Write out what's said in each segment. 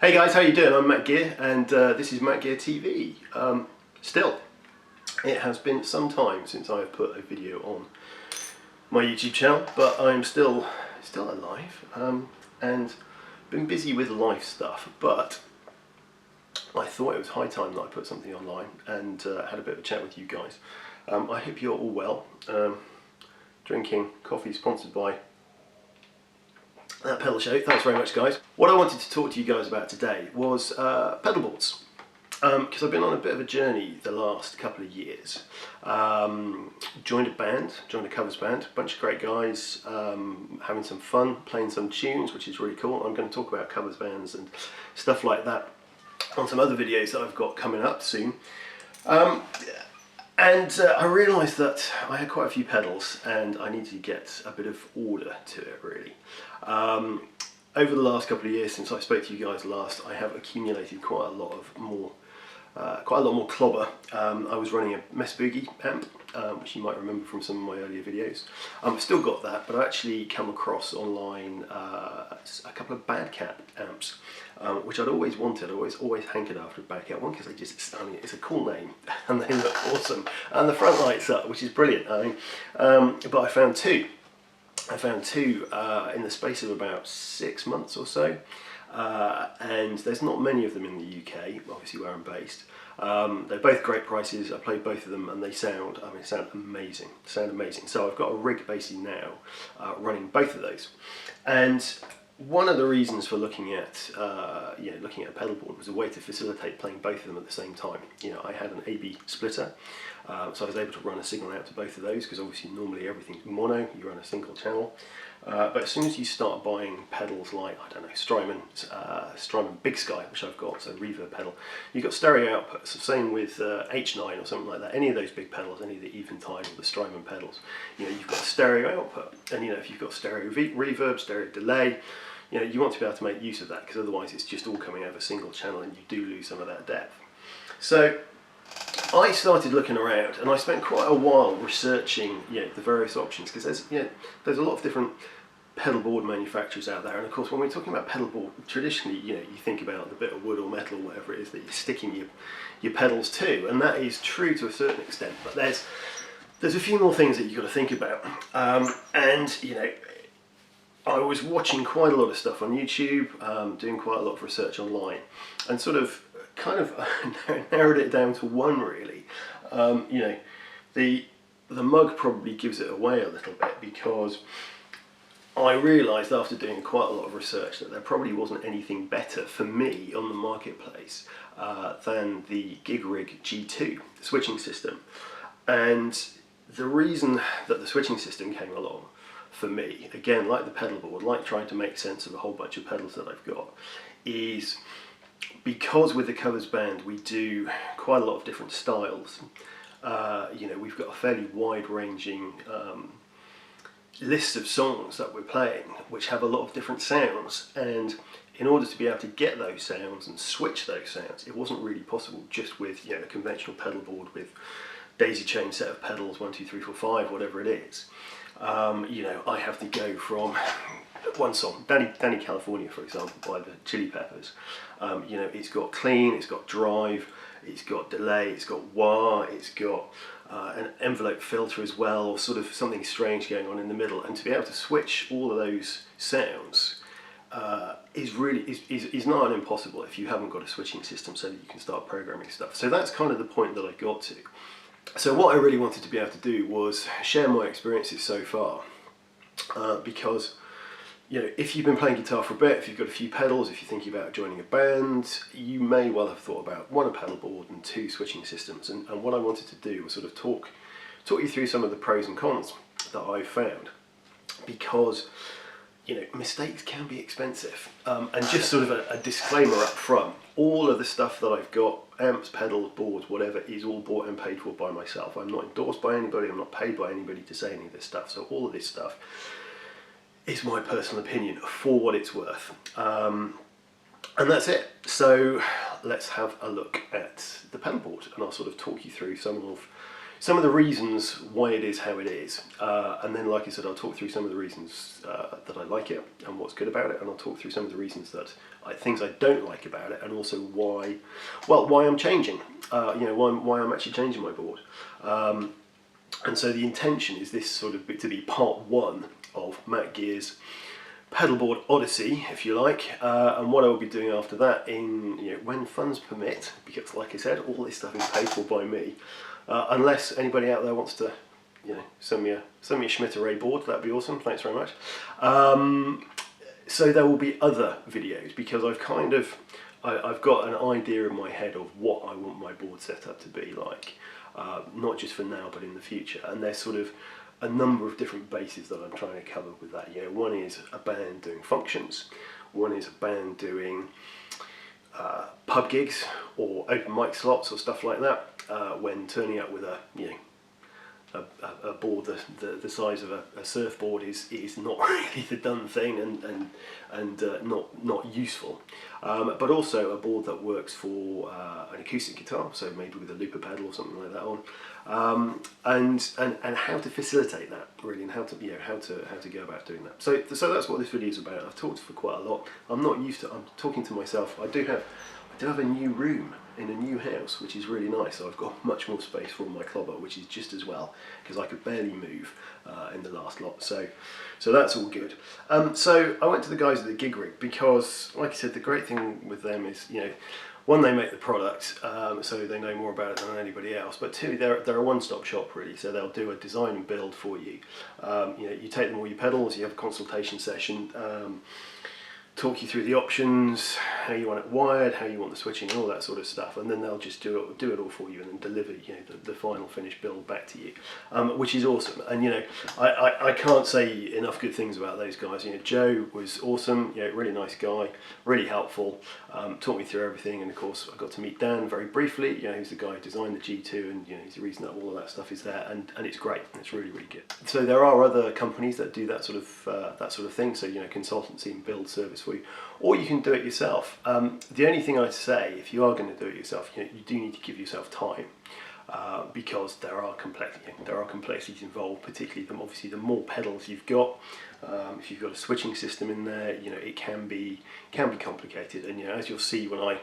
Hey guys, how you doing? I'm Matt Gear and this is Matt Gear TV. Still, it has been some time since I've put a video on my YouTube channel, but I'm still alive and been busy with life stuff, but I thought it was high time that I put something online and had a bit of a chat with you guys. I hope you're all well. Drinking coffee sponsored by that pedal show. Thanks very much, guys. What I wanted to talk to you guys about today was pedal boards, because I've been on a bit of a journey the last couple of years. Joined a covers band, a bunch of great guys, having some fun, playing some tunes, which is really cool. I'm going to talk about covers bands and stuff like that on some other videos that I've got coming up soon. I realised that I had quite a few pedals and I needed to get a bit of order to it, really. Over the last couple of years since I spoke to you guys last, I have accumulated quite a lot more clobber. I was running a Mess Boogie amp, which you might remember from some of my earlier videos. I've still got that, but I actually come across online a couple of Bad Cat amps, which I'd always wanted. I always hankered after a Bad Cat one because it's a cool name and they look awesome, and the front lights up, which is brilliant. But I found two. In the space of about 6 months or so, and there's not many of them in the UK, obviously where I'm based. They're both great prices. I played both of them and they sound amazing. So I've got a rig basically now running both of those. And one of the reasons for looking at a pedal board was a way to facilitate playing both of them at the same time. I had an AB splitter, so I was able to run a signal out to both of those, because obviously normally everything's mono, you run a single channel. But as soon as you start buying pedals like, I don't know, Strymon Big Sky, which I've got, so reverb pedal, you've got stereo outputs. So same with H9 or something like that. Any of those big pedals, any of the Eventide or the Strymon pedals, you've got a stereo output. And if you've got stereo reverb, stereo delay, you want to be able to make use of that, because otherwise it's just all coming out of a single channel and you do lose some of that depth. So I started looking around and I spent quite a while researching the various options, because there's a lot of different pedal board manufacturers out there, and of course when we're talking about pedal board, traditionally you think about the bit of wood or metal or whatever it is that you're sticking your pedals to, and that is true to a certain extent, but there's a few more things that you've got to think about. I was watching quite a lot of stuff on YouTube, doing quite a lot of research online, and sort of kind of narrowed it down to one, really. The mug probably gives it away a little bit, because I realised after doing quite a lot of research that there probably wasn't anything better for me on the marketplace than the Gigrig G2 switching system. And the reason that the switching system came along for me, again, like the pedal board, like trying to make sense of a whole bunch of pedals that I've got, is because with the covers band we do quite a lot of different styles. We've got a fairly wide-ranging list of songs that we're playing, which have a lot of different sounds, and in order to be able to get those sounds and switch those sounds, it wasn't really possible just with a conventional pedal board with daisy chain set of pedals, 1, 2, 3, 4, 5, whatever it is. I have to go from one song, Danny California, for example, by the Chili Peppers. It's got clean, it's got drive, it's got delay, it's got wah, it's got an envelope filter as well, or sort of something strange going on in the middle. And to be able to switch all of those sounds is not impossible if you haven't got a switching system so that you can start programming stuff. So that's kind of the point that I got to. So what I really wanted to be able to do was share my experiences so far, because if you've been playing guitar for a bit, if you've got a few pedals, if you're thinking about joining a band, you may well have thought about 1, a pedal board, and 2, switching systems. And what I wanted to do was sort of talk you through some of the pros and cons that I've found, because mistakes can be expensive. And just sort of a disclaimer up front, all of the stuff that I've got, amps, pedals, boards, whatever, is all bought and paid for by myself. I'm not endorsed by anybody, I'm not paid by anybody to say any of this stuff. So all of this stuff is my personal opinion for what it's worth. And that's it. So let's have a look at the pedal board, and I'll sort of talk you through some of some of the reasons why it is how it is, and then, like I said, I'll talk through some of the reasons that I like it and what's good about it, and I'll talk through some of the reasons that things I don't like about it, and also why I'm changing. Why I'm actually changing my board. And so the intention is this sort of to be part one of Matt Gear's pedalboard odyssey, if you like, and what I will be doing after that when funds permit, because like I said, all this stuff is paid for by me, unless anybody out there wants to send me a Schmidt array board. That'd be awesome. Thanks very much. So there will be other videos, because I've got an idea in my head of what I want my board setup to be like, not just for now but in the future, and there's sort of a number of different bases that I'm trying to cover with that. One is a band doing functions, one is a band doing pub gigs or open mic slots or stuff like that, when turning up with a board the size of a surfboard is not really the done thing and not useful, but also a board that works for an acoustic guitar, so maybe with a looper pedal or something like that on, and how to facilitate that really, and how to go about doing that. So that's what this video is about. I've talked for quite a lot. I'm talking to myself. I do have a new room in a new house, which is really nice. So I've got much more space for my clobber, which is just as well, because I could barely move in the last lot. So that's all good. So I went to the guys at the Gigrig, because, like I said, the great thing with them is, one, they make the product, so they know more about it than anybody else. But two, they're a one-stop shop really. So they'll do a design and build for you. You take them all your pedals, you have a consultation session. Talk you through the options, how you want it wired, how you want the switching, and all that sort of stuff, and then they'll just do it all for you, and then deliver the final finished build back to you, which is awesome. And I can't say enough good things about those guys. Joe was awesome, really nice guy, really helpful, taught me through everything, and of course I got to meet Dan very briefly. He's the guy who designed the G2, and he's the reason that all of that stuff is there, and it's great. It's really, really good. So there are other companies that do that sort of thing. So consultancy and build service for you, or you can do it yourself. The only thing I'd say, if you are going to do it yourself, you do need to give yourself time, because there are complexities involved. Particularly, obviously, the more pedals you've got, if you've got a switching system in there, it can be complicated. And as you'll see when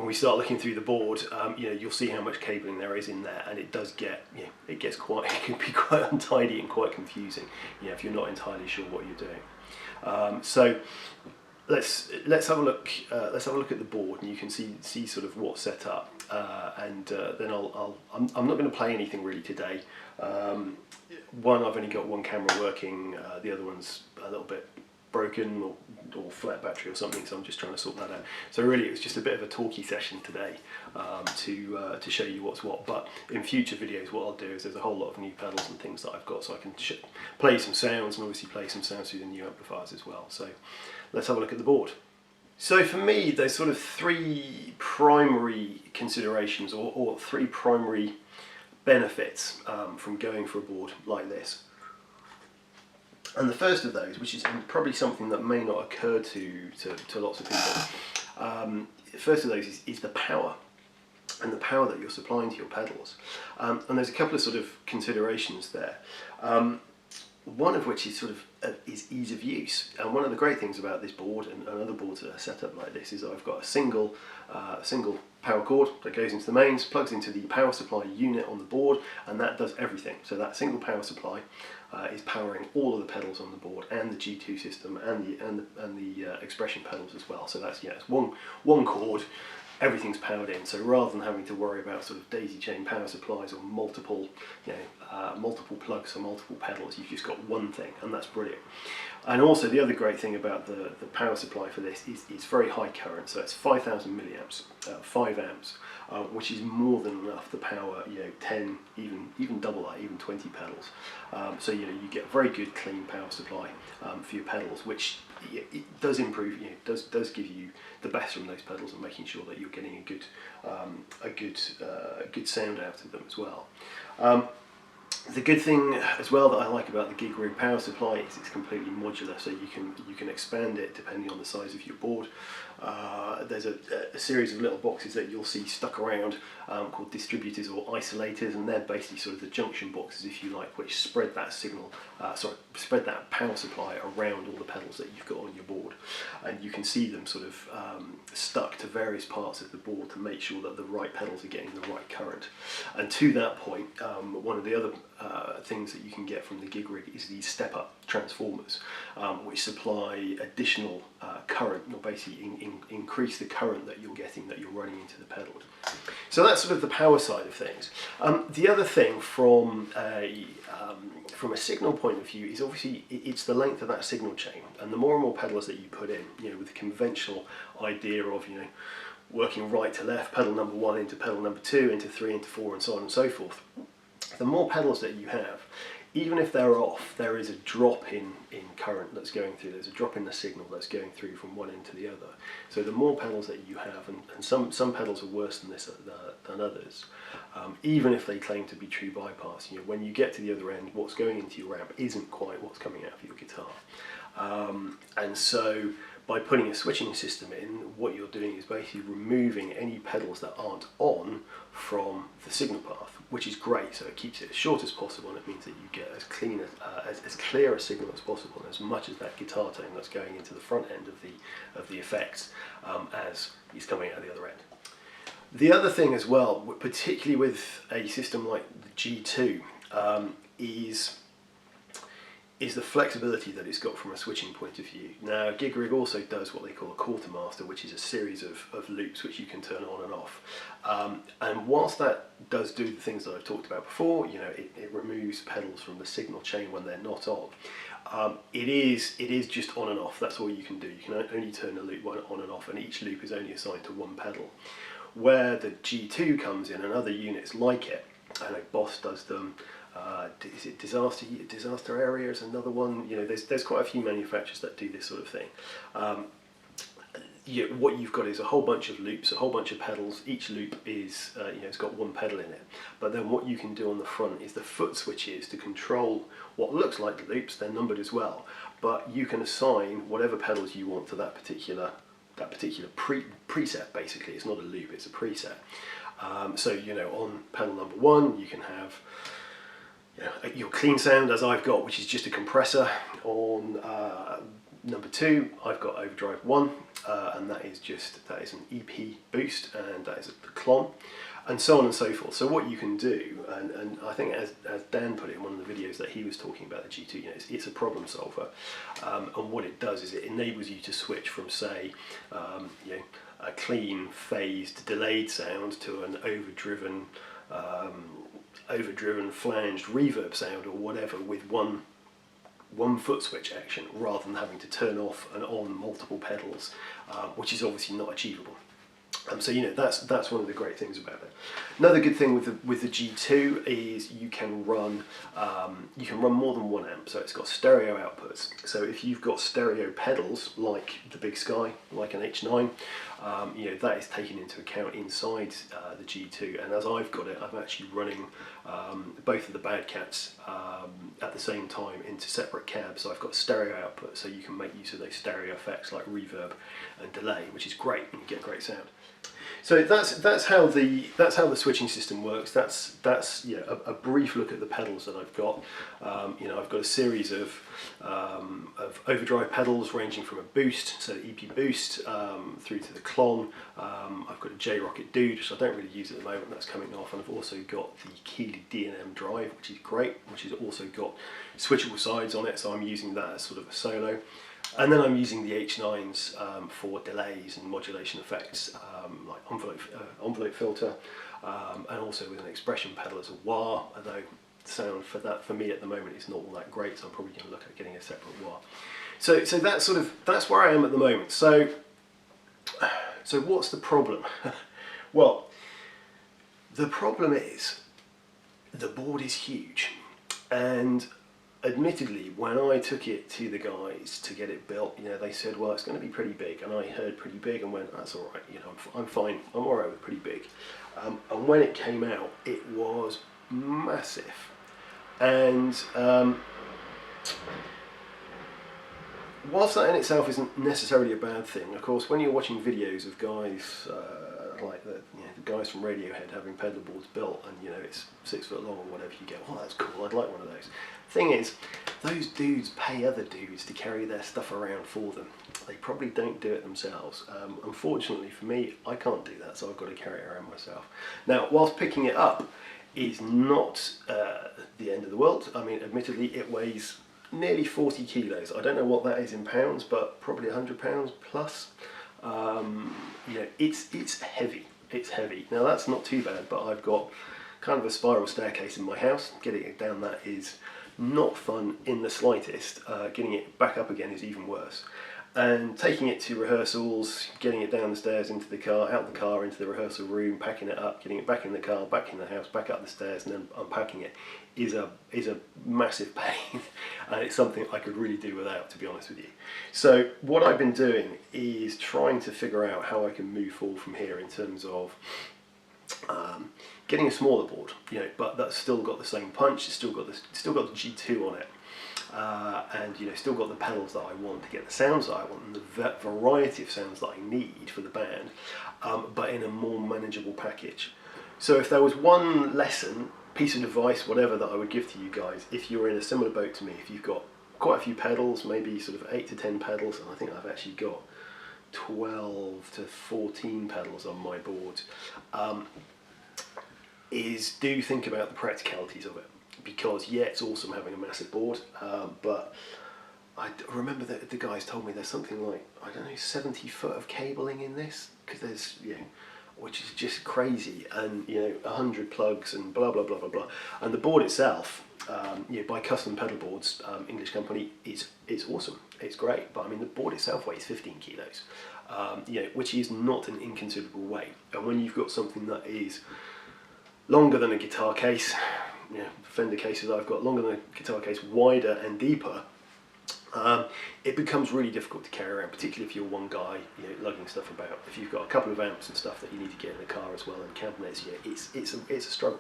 we start looking through the board, you'll see how much cabling there is in there, and it does get, it can be quite untidy and quite confusing, if you're not entirely sure what you're doing. So let's have a look. Let's have a look at the board, and you can see sort of what's set up. And then I'm not going to play anything really today. One, I've only got one camera working. The other one's a little bit broken or flat battery or something, so I'm just trying to sort that out. So really, it was just a bit of a talky session today, to show you what's what. But in future videos, what I'll do is there's a whole lot of new pedals and things that I've got, so I can play some sounds, and obviously play some sounds through the new amplifiers as well. So let's have a look at the board. So for me, there's sort of three primary considerations, or three primary benefits from going for a board like this. And the first of those, which is probably something that may not occur to lots of people, the first of those is the power, and the power that you're supplying to your pedals. And there's a couple of sort of considerations there. One of which is sort of is ease of use. And one of the great things about this board and other boards that are set up like this is that I've got a single power cord that goes into the mains, plugs into the power supply unit on the board, and that does everything. So that single power supply is powering all of the pedals on the board, and the G2 system, and the expression pedals as well. So that's it's one cord. Everything's powered in, so rather than having to worry about sort of daisy chain power supplies or multiple plugs for multiple pedals, you've just got one thing, and that's brilliant. And also the other great thing about the power supply for this is it's very high current, so it's 5,000 milliamps, 5 amps, which is more than enough to power 10, even double that, even 20 pedals. So you get a very good clean power supply for your pedals, which it does improve, does give you the best from those pedals, and making sure that you're getting a good sound out of them as well. The good thing as well that I like about the Gigrig power supply is it's completely modular, so you can expand it depending on the size of your board. There's a series of little boxes that you'll see stuck around called distributors or isolators, and they're basically sort of the junction boxes, if you like, which spread that spread that power supply around all the pedals that you've got on your board. And you can see them sort of stuck to various parts of the board to make sure that the right pedals are getting the right current. And to that point, one of the other things that you can get from the Gigrig is these step-up transformers, which supply additional current, or basically increase the current that you're getting, that you're running into the pedals. So that's sort of the power side of things. The other thing from a signal point of view is obviously it's the length of that signal chain, and the more and more pedals that you put in, with the conventional idea of working right to left, pedal number 1 into pedal number 2 into 3 into 4 and so on and so forth. The more pedals that you have, even if they're off, there is a drop in current that's going through. There's a drop in the signal that's going through from one end to the other. So the more pedals that you have, and some pedals are worse than this than others, even if they claim to be true bypass, when you get to the other end, what's going into your amp isn't quite what's coming out of your guitar. And so by putting a switching system in, what you're doing is basically removing any pedals that aren't on from the signal path, which is great. So it keeps it as short as possible, and it means that you get as clean as clear a signal as possible, and as much as that guitar tone that's going into the front end of the effects as is coming out of the other end. The other thing as well, particularly with a system like the G2, is the flexibility that it's got from a switching point of view. Now, Gigrig also does what they call a quartermaster, which is a series of loops which you can turn on and off. And whilst that does do the things that I've talked about before, it removes pedals from the signal chain when they're not on. It is just on and off. That's all you can do. You can only turn a loop on and off, and each loop is only assigned to one pedal. Where the G2 comes in, and other units like it, I know Boss does them. Is it Disaster Area is another one. There's quite a few manufacturers that do this sort of thing. What you've got is a whole bunch of loops, a whole bunch of pedals. Each loop is, it's got one pedal in it. But then what you can do on the front is the foot switches to control what looks like the loops. They're numbered as well, but you can assign whatever pedals you want to that particular preset. Basically, it's not a loop; it's a preset. So on pedal number 1, you can have your clean sound, as I've got, which is just a compressor. On number 2, I've got overdrive 1, and that is an EP boost, and that is the clon, and so on and so forth. So what you can do, and I think as Dan put it in one of the videos that he was talking about the G2, it's a problem solver, and what it does is it enables you to switch from, say, a clean phased delayed sound to an overdriven flanged reverb sound or whatever with one foot switch action, rather than having to turn off and on multiple pedals, which is obviously not achievable. So that's one of the great things about it. Another good thing with the G2 is you can run more than one amp. So it's got stereo outputs. So if you've got stereo pedals like the Big Sky, like an H9, that is taken into account inside the G2. And as I've got it, I'm actually running both of the Bad Cats at the same time into separate cabs. So I've got stereo output, so you can make use of those stereo effects like reverb and delay, which is great, and you get great sound. So that's how the switching system works. That's a brief look at the pedals that I've got. I've got a series of overdrive pedals ranging from a boost, so the EP boost, through to the clon. I've got a J-Rocket Dude, which I don't really use at the moment. That's coming off, and I've also got the Keeley D&M drive, which is great, which has also got switchable sides on it. So I'm using that as sort of a solo. And then I'm using the H9s for delays and modulation effects, like envelope filter, and also with an expression pedal as a wah, although the sound for me at the moment is not all that great, so I'm probably going to look at getting a separate wah. So that's where I am at the moment. So what's the problem? Well, the problem is the board is huge, and admittedly, when I took it to the guys to get it built, they said, well, it's going to be pretty big, and I heard pretty big and went, that's all right, I'm fine, I'm all right with pretty big. And when it came out, it was massive, and whilst that in itself isn't necessarily a bad thing, of course, when you're watching videos of guys like the guys from Radiohead having pedal boards built, and it's 6 foot long or whatever, you go, oh, that's cool, I'd like one of those. Thing is, those dudes pay other dudes to carry their stuff around for them. They probably don't do it themselves. Unfortunately for me, I can't do that, so I've got to carry it around myself. Now, whilst picking it up is not the end of the world, I mean, admittedly, it weighs nearly 40 kilos. I don't know what that is in pounds, but probably 100 pounds plus. It's heavy. It's heavy. Now that's not too bad, but I've got kind of a spiral staircase in my house. Getting it down that is not fun in the slightest. Getting it back up again is even worse. And taking it to rehearsals, getting it down the stairs into the car, out the car into the rehearsal room, packing it up, getting it back in the car, back in the house, back up the stairs, and then unpacking it is a massive pain, and it's something I could really do without, to be honest with you. So what I've been doing is trying to figure out how I can move forward from here in terms of getting a smaller board, but that's still got the same punch. It's still got the G2 on it. And still got the pedals that I want to get the sounds that I want and the variety of sounds that I need for the band, but in a more manageable package. So if there was one lesson, piece of advice, whatever, that I would give to you guys, if you're in a similar boat to me, if you've got quite a few pedals, maybe sort of 8 to 10 pedals, and I think I've actually got 12 to 14 pedals on my board, is do think about the practicalities of it. Because yeah, it's awesome having a massive board, but I remember that the guys told me there's something like, I don't know, 70 foot of cabling in this, because there's, which is just crazy, and 100 plugs and blah blah blah blah blah. And the board itself, by Custom Pedal Boards, English company, it's awesome, it's great. But I mean, the board itself weighs 15 kilos, which is not an inconsiderable weight. And when you've got something that is longer than a guitar case, Fender cases I've got longer than a guitar case, wider and deeper, it becomes really difficult to carry around, particularly if you're one guy, lugging stuff about. If you've got a couple of amps and stuff that you need to get in the car as well, and cabinets, it's a struggle.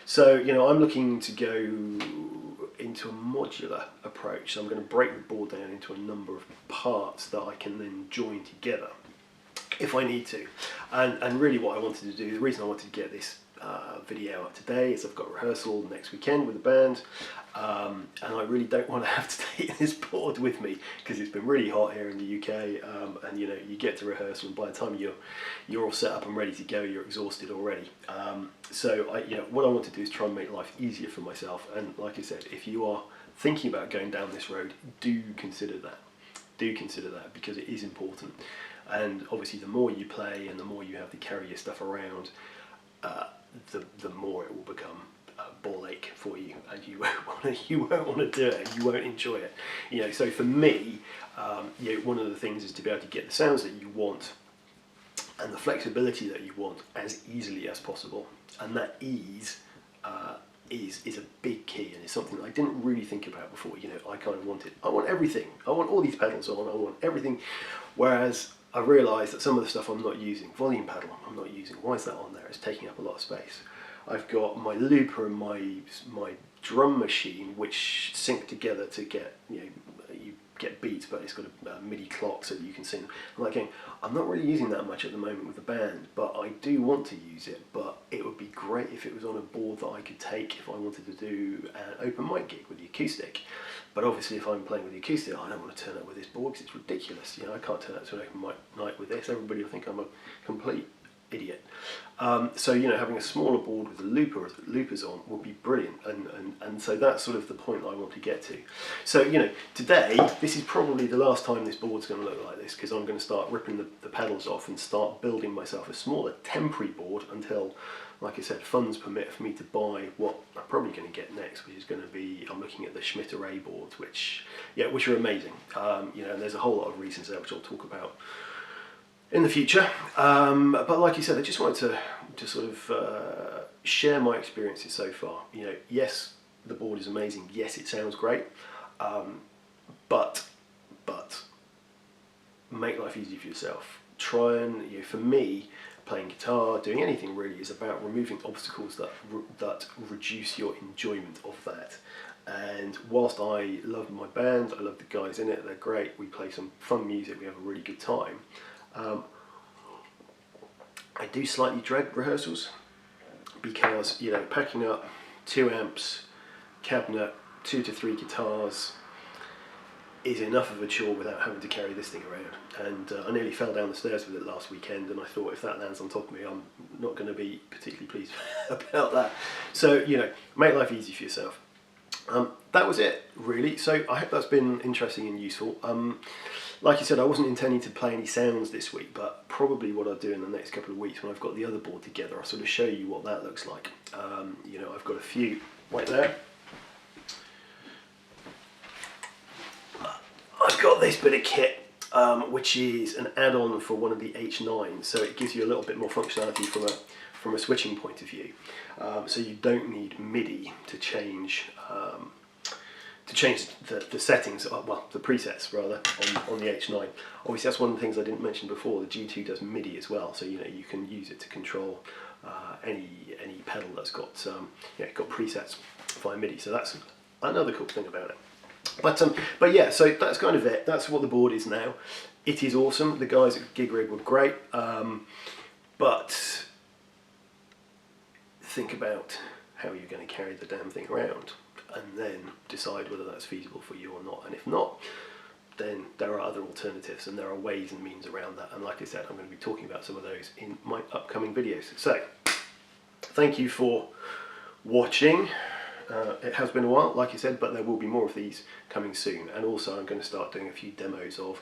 So I'm looking to go into a modular approach. So I'm going to break the board down into a number of parts that I can then join together if I need to. And really what I wanted to do, the reason I wanted to get this video out today is I've got rehearsal next weekend with the band, and I really don't want to have to take this board with me, because it's been really hot here in the UK, and you get to rehearsal and by the time you're all set up and ready to go, you're exhausted already. So what I want to do is try and make life easier for myself, and like I said, if you are thinking about going down this road, do consider that, because it is important. And obviously the more you play and the more you have to carry your stuff around, the more it will become a ball ache for you, and you won't want to do it, and you won't enjoy it. So for me, one of the things is to be able to get the sounds that you want and the flexibility that you want as easily as possible, and that ease is a big key, and it's something that I didn't really think about before. I kind of I want everything. I want all these pedals on. I want everything, whereas I realised that some of the stuff I'm not using, volume pedal I'm not using, why is that on there? It's taking up a lot of space. I've got my looper and my drum machine, which sync together to get, you get beats, but it's got a MIDI clock so that you can sing. I'm like, I'm not really using that much at the moment with the band, but I do want to use it. But it would be great if it was on a board that I could take if I wanted to do an open mic gig with the acoustic. But obviously if I'm playing with the acoustic, I don't want to turn up with this board because it's ridiculous. I can't turn up to an open mic night with this. Everybody will think I'm a complete idiot. So having a smaller board with loopers on would be brilliant, and so that's sort of the point I want to get to. So today this is probably the last time this board's going to look like this, because I'm going to start ripping the pedals off and start building myself a smaller temporary board until, like I said, funds permit for me to buy what I'm probably going to get next, which is going to be, I'm looking at the Schmidt Array boards, which are amazing. And there's a whole lot of reasons there which I'll talk about in the future, but like you said, I just wanted to sort of share my experiences so far. Yes, the board is amazing. Yes, it sounds great, but make life easy for yourself. Try and, for me, playing guitar, doing anything really, is about removing obstacles that reduce your enjoyment of that. And whilst I love my band, I love the guys in it, they're great, we play some fun music, we have a really good time, I do slightly dread rehearsals, because, you know, packing up 2 amps, cabinet, 2 to 3 guitars is enough of a chore without having to carry this thing around. And I nearly fell down the stairs with it last weekend, and I thought if that lands on top of me, I'm not going to be particularly pleased about that. So, you know, make life easy for yourself. That was it, really. So I hope that's been interesting and useful. Like I said, I wasn't intending to play any sounds this week, but probably what I'll do in the next couple of weeks when I've got the other board together, I'll sort of show you what that looks like. You know, I've got a few right there. I've got this bit of kit, which is an add-on for one of the H9s, so it gives you a little bit more functionality from a switching point of view. So you don't need MIDI to change the settings, well, the presets rather, on the H9. Obviously, that's one of the things I didn't mention before. The G2 does MIDI as well, so you know you can use it to control any pedal that's got got presets via MIDI. So that's another cool thing about it. But yeah, so that's kind of it. That's what the board is now. It is awesome. The guys at Gigrig were great, but think about how you're going to carry the damn thing around, and then decide whether that's feasible for you or not. And if not, then there are other alternatives, and there are ways and means around that. And like I said, I'm going to be talking about some of those in my upcoming videos. So, thank you for watching. It has been a while, like I said, but there will be more of these coming soon. And also I'm going to start doing a few demos of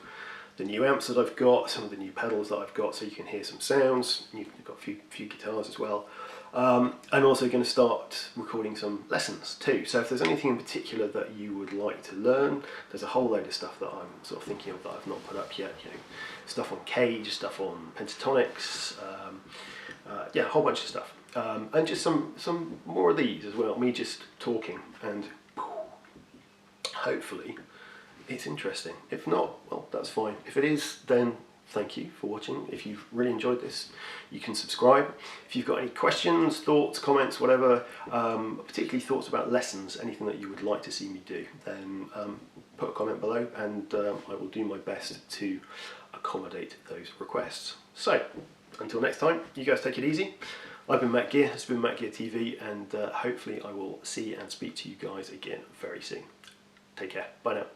the new amps that I've got, some of the new pedals that I've got, so you can hear some sounds. You've got a few guitars as well. And also going to start recording some lessons too. So if there's anything in particular that you would like to learn, there's a whole load of stuff that I'm sort of thinking of that I've not put up yet. You know, stuff on cage, stuff on pentatonics, yeah, a whole bunch of stuff. And just some more of these as well, me just talking, and hopefully it's interesting. If not, well, that's fine. If it is, then thank you for watching. If you've really enjoyed this, you can subscribe. If you've got any questions, thoughts, comments, whatever, particularly thoughts about lessons, anything that you would like to see me do, then put a comment below, and I will do my best to accommodate those requests. So, until next time, you guys take it easy. I've been Matt Gear, this has been Matt Gear TV, and hopefully I will see and speak to you guys again very soon. Take care, bye now.